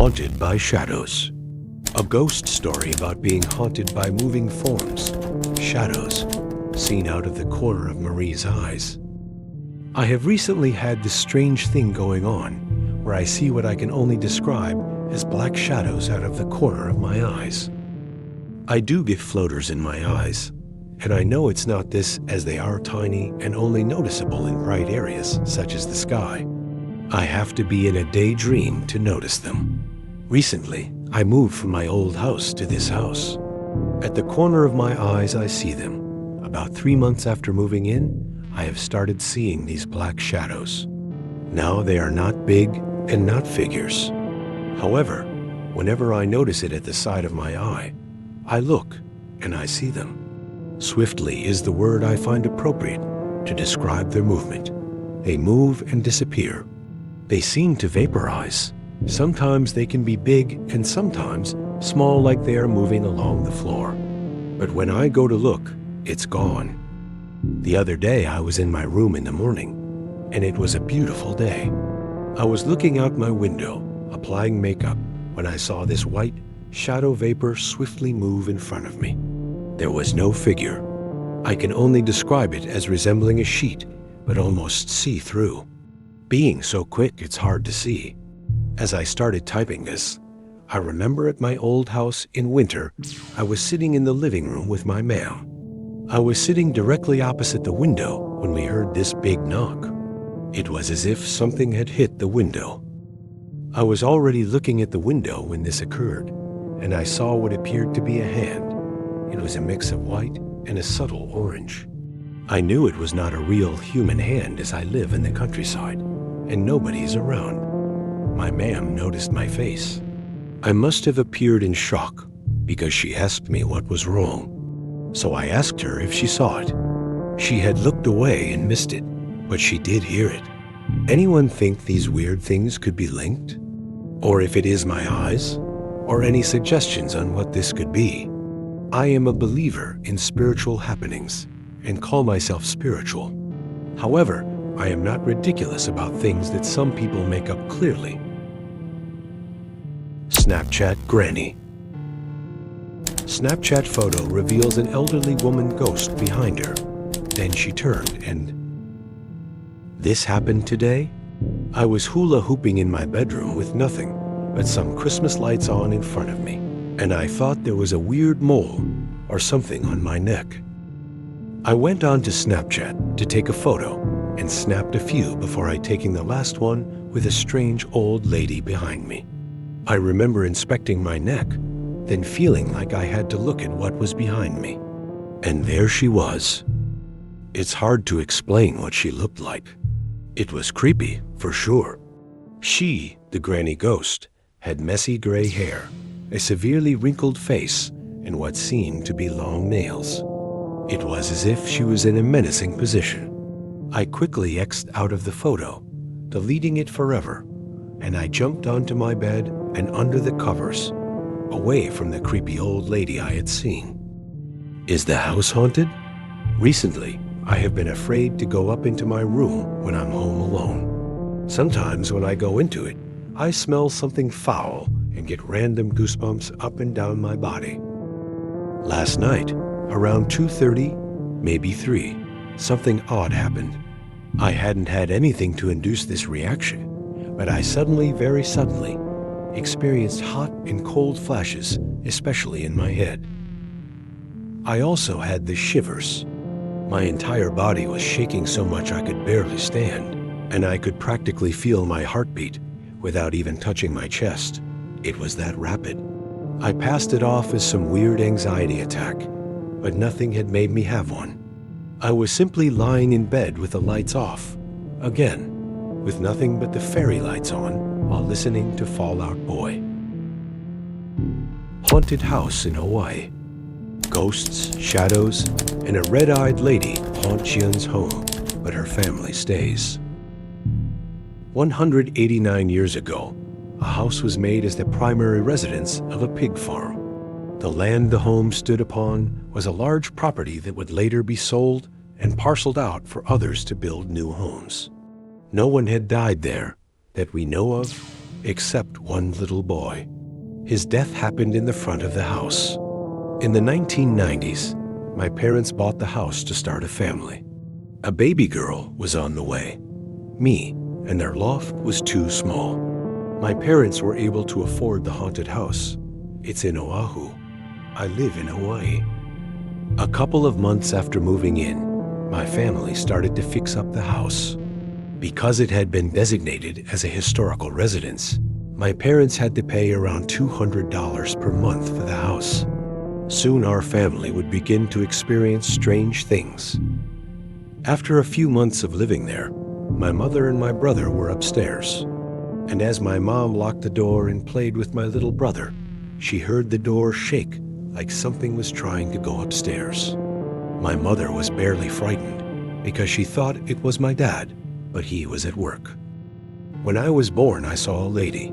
Haunted by Shadows. A ghost story about being haunted by moving forms, shadows, seen out of the corner of Marie's eyes. I have recently had this strange thing going on, where I see what I can only describe as black shadows out of the corner of my eyes. I do get floaters in my eyes, and I know it's not this, as they are tiny and only noticeable in bright areas such as the sky. I have to be in a daydream to notice them. Recently, I moved from my old house to this house. At the corner of my eyes, I see them. About 3 months after moving in, I have started seeing these black shadows. Now they are not big and not figures. However, whenever I notice it at the side of my eye, I look and I see them. Swiftly is the word I find appropriate to describe their movement. They move and disappear. They seem to vaporize. Sometimes they can be big and sometimes small, like they are moving along the floor. But when I go to look, it's gone. The other day I was in my room in the morning, and it was a beautiful day. I was looking out my window, applying makeup, when I saw this white shadow vapor swiftly move in front of me. There was no figure. I can only describe it as resembling a sheet, but almost see-through. Being so quick, it's hard to see. As I started typing this, I remember at my old house in winter, I was sitting in the living room with my ma'am. I was sitting directly opposite the window when we heard this big knock. It was as if something had hit the window. I was already looking at the window when this occurred, and I saw what appeared to be a hand. It was a mix of white and a subtle orange. I knew it was not a real human hand, as I live in the countryside, and nobody is around. My ma'am noticed my face. I must have appeared in shock because she asked me what was wrong. So I asked her if she saw it. She had looked away and missed it, but she did hear it. Anyone think these weird things could be linked? Or if it is my eyes? Or any suggestions on what this could be? I am a believer in spiritual happenings and call myself spiritual. However, I am not ridiculous about things that some people make up clearly. Snapchat Granny. Snapchat photo reveals an elderly woman ghost behind her. Then she turned and... This happened today? I was hula hooping in my bedroom with nothing but some Christmas lights on in front of me, and I thought there was a weird mole or something on my neck. I went on to Snapchat to take a photo and snapped a few before taking the last one with a strange old lady behind me. I remember inspecting my neck, then feeling like I had to look at what was behind me. And there she was. It's hard to explain what she looked like. It was creepy, for sure. She, the granny ghost, had messy gray hair, a severely wrinkled face, and what seemed to be long nails. It was as if she was in a menacing position. I quickly X'd out of the photo, deleting it forever, and I jumped onto my bed and under the covers, away from the creepy old lady I had seen. Is the house haunted? Recently, I have been afraid to go up into my room when I'm home alone. Sometimes when I go into it, I smell something foul and get random goosebumps up and down my body. Last night, around 2:30, maybe 3, something odd happened. I hadn't had anything to induce this reaction, but I suddenly, very suddenly, experienced hot and cold flashes, especially in my head. I also had the shivers. My entire body was shaking so much I could barely stand, and I could practically feel my heartbeat without even touching my chest. It was that rapid. I passed it off as some weird anxiety attack, but nothing had made me have one. I was simply lying in bed with the lights off, again, with nothing but the fairy lights on while listening to Fall Out Boy. Haunted house in Hawaii. Ghosts, shadows, and a red-eyed lady haunt Jian's home, but her family stays. 189 years ago, a house was made as the primary residence of a pig farm. The land the home stood upon was a large property that would later be sold and parceled out for others to build new homes. No one had died there that we know of, except one little boy. His death happened in the front of the house. In the 1990s, my parents bought the house to start a family. A baby girl was on the way. Me, and their loft was too small. My parents were able to afford the haunted house. It's in Oahu. I live in Hawaii. A couple of months after moving in, my family started to fix up the house. Because it had been designated as a historical residence, my parents had to pay around $200 per month for the house. Soon our family would begin to experience strange things. After a few months of living there, my mother and my brother were upstairs. And as my mom locked the door and played with my little brother, she heard the door shake like something was trying to go upstairs. My mother was barely frightened because she thought it was my dad, but he was at work. When I was born, I saw a lady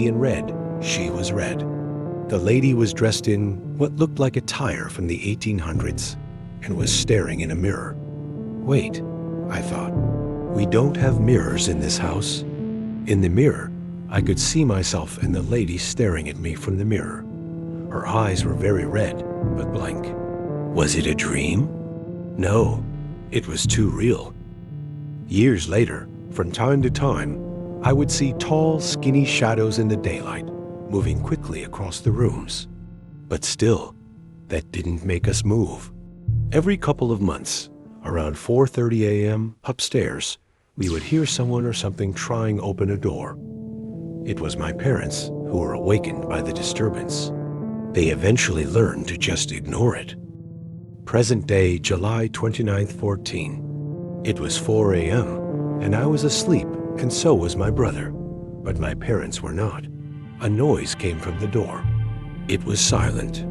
in red. She was red. The lady was dressed in what looked like attire from the 1800s and was staring in a mirror. Wait, I thought, we don't have mirrors in this house. In the mirror, I could see myself and the lady staring at me from the mirror. Her eyes were very red, but blank. Was it a dream? No, it was too real. Years later, from time to time, I would see tall, skinny shadows in the daylight, moving quickly across the rooms. But still, that didn't make us move. Every couple of months, around 4:30 a.m. upstairs, we would hear someone or something trying to open a door. It was my parents who were awakened by the disturbance. They eventually learned to just ignore it. Present day, July 29th, 14. It was 4 a.m., and I was asleep, and so was my brother, but my parents were not. A noise came from the door. It was silent.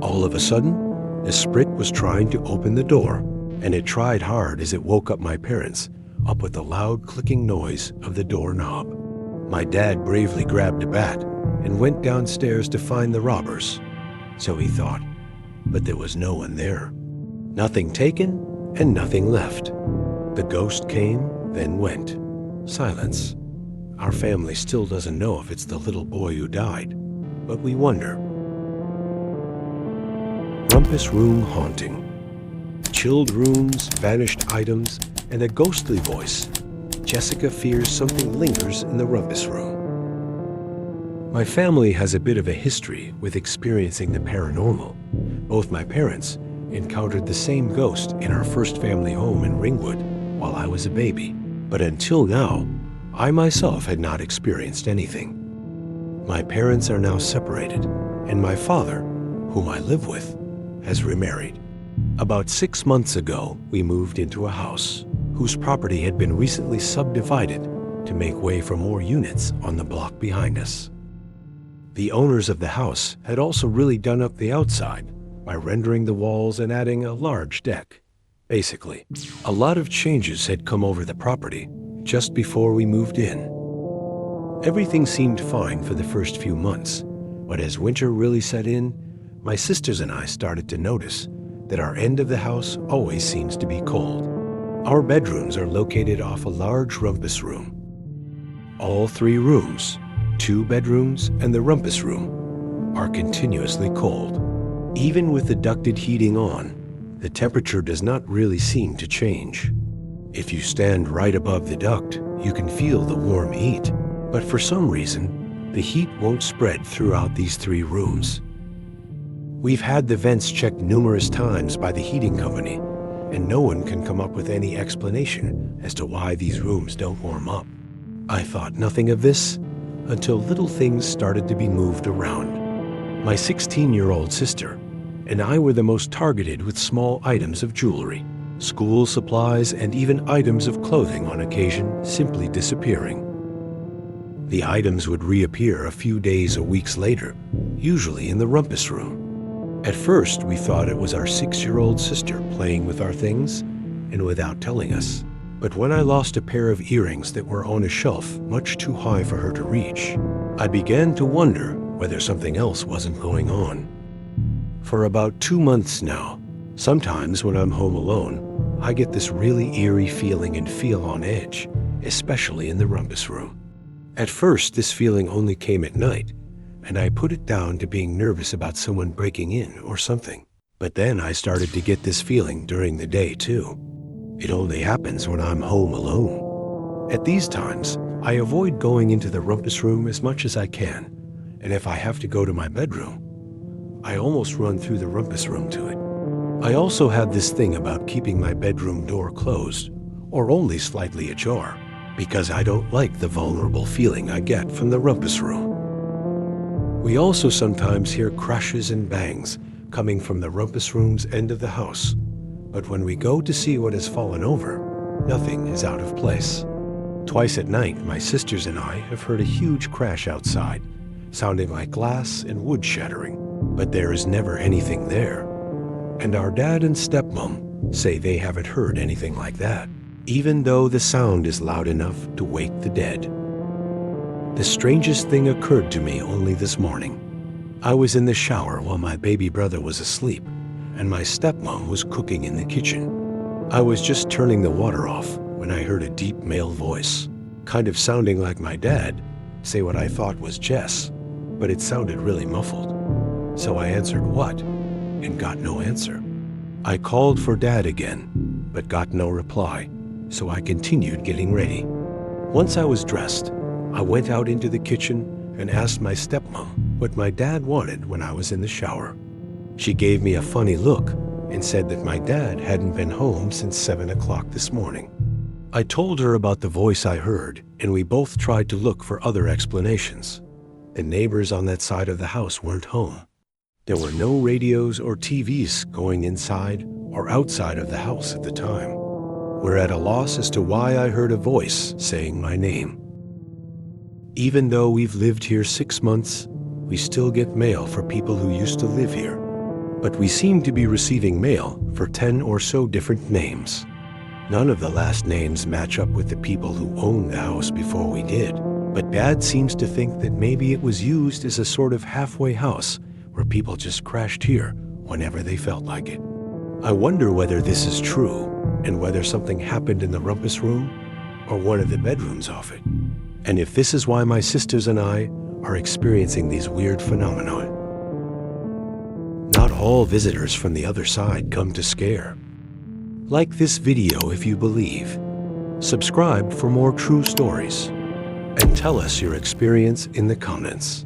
All of a sudden, the spirit was trying to open the door, and it tried hard as it woke up my parents, up with the loud clicking noise of the doorknob. My dad bravely grabbed a bat and went downstairs to find the robbers. So he thought, but there was no one there. Nothing taken and nothing left. The ghost came, then went. Silence. Our family still doesn't know if it's the little boy who died, but we wonder. Rumpus Room Haunting. Chilled rooms, vanished items, and a ghostly voice. Jessica fears something lingers in the rumpus room. My family has a bit of a history with experiencing the paranormal. Both my parents encountered the same ghost in our first family home in Ringwood while I was a baby, but until now, I myself had not experienced anything. My parents are now separated, and my father, whom I live with, has remarried. About 6 months ago, we moved into a house whose property had been recently subdivided to make way for more units on the block behind us. The owners of the house had also really done up the outside by rendering the walls and adding a large deck. Basically, a lot of changes had come over the property just before we moved in. Everything seemed fine for the first few months, but as winter really set in, my sisters and I started to notice that our end of the house always seems to be cold. Our bedrooms are located off a large rumpus room. All 3 rooms, 2 bedrooms and the rumpus room, are continuously cold. Even with the ducted heating on, the temperature does not really seem to change. If you stand right above the duct, you can feel the warm heat, but for some reason, the heat won't spread throughout these 3 rooms. We've had the vents checked numerous times by the heating company, and no one can come up with any explanation as to why these rooms don't warm up. I thought nothing of this until little things started to be moved around. My 16-year-old sister and I were the most targeted with small items of jewelry, school supplies, and even items of clothing on occasion simply disappearing. The items would reappear a few days or weeks later, usually in the rumpus room. At first, we thought it was our 6-year-old sister playing with our things and without telling us. But when I lost a pair of earrings that were on a shelf much too high for her to reach, I began to wonder whether something else wasn't going on. For about 2 months now, sometimes when I'm home alone, I get this really eerie feeling and feel on edge, especially in the rumpus room. At first, this feeling only came at night, and I put it down to being nervous about someone breaking in or something. But then I started to get this feeling during the day too. It only happens when I'm home alone. At these times, I avoid going into the rumpus room as much as I can, and if I have to go to my bedroom, I almost run through the rumpus room to it. I also have this thing about keeping my bedroom door closed, or only slightly ajar, because I don't like the vulnerable feeling I get from the rumpus room. We also sometimes hear crashes and bangs coming from the rumpus room's end of the house, but when we go to see what has fallen over, nothing is out of place. Twice at night, my sisters and I have heard a huge crash outside, sounding like glass and wood shattering, but there is never anything there. And our dad and stepmom say they haven't heard anything like that, even though the sound is loud enough to wake the dead. The strangest thing occurred to me only this morning. I was in the shower while my baby brother was asleep, and my stepmom was cooking in the kitchen. I was just turning the water off when I heard a deep male voice, kind of sounding like my dad, say what I thought was Jess, but it sounded really muffled. So I answered what, and got no answer. I called for Dad again, but got no reply, so I continued getting ready. Once I was dressed, I went out into the kitchen and asked my stepmom what my dad wanted when I was in the shower. She gave me a funny look and said that my dad hadn't been home since 7 o'clock this morning. I told her about the voice I heard, and we both tried to look for other explanations. The neighbors on that side of the house weren't home. There were no radios or TVs going inside or outside of the house at the time. We're at a loss as to why I heard a voice saying my name. Even though we've lived here 6 months, we still get mail for people who used to live here. But we seem to be receiving mail for 10 or so different names. None of the last names match up with the people who owned the house before we did. But Dad seems to think that maybe it was used as a sort of halfway house where people just crashed here whenever they felt like it. I wonder whether this is true and whether something happened in the rumpus room or one of the bedrooms off it. And if this is why my sisters and I are experiencing these weird phenomena. Not all visitors from the other side come to scare. Like this video if you believe. Subscribe for more true stories. And tell us your experience in the comments.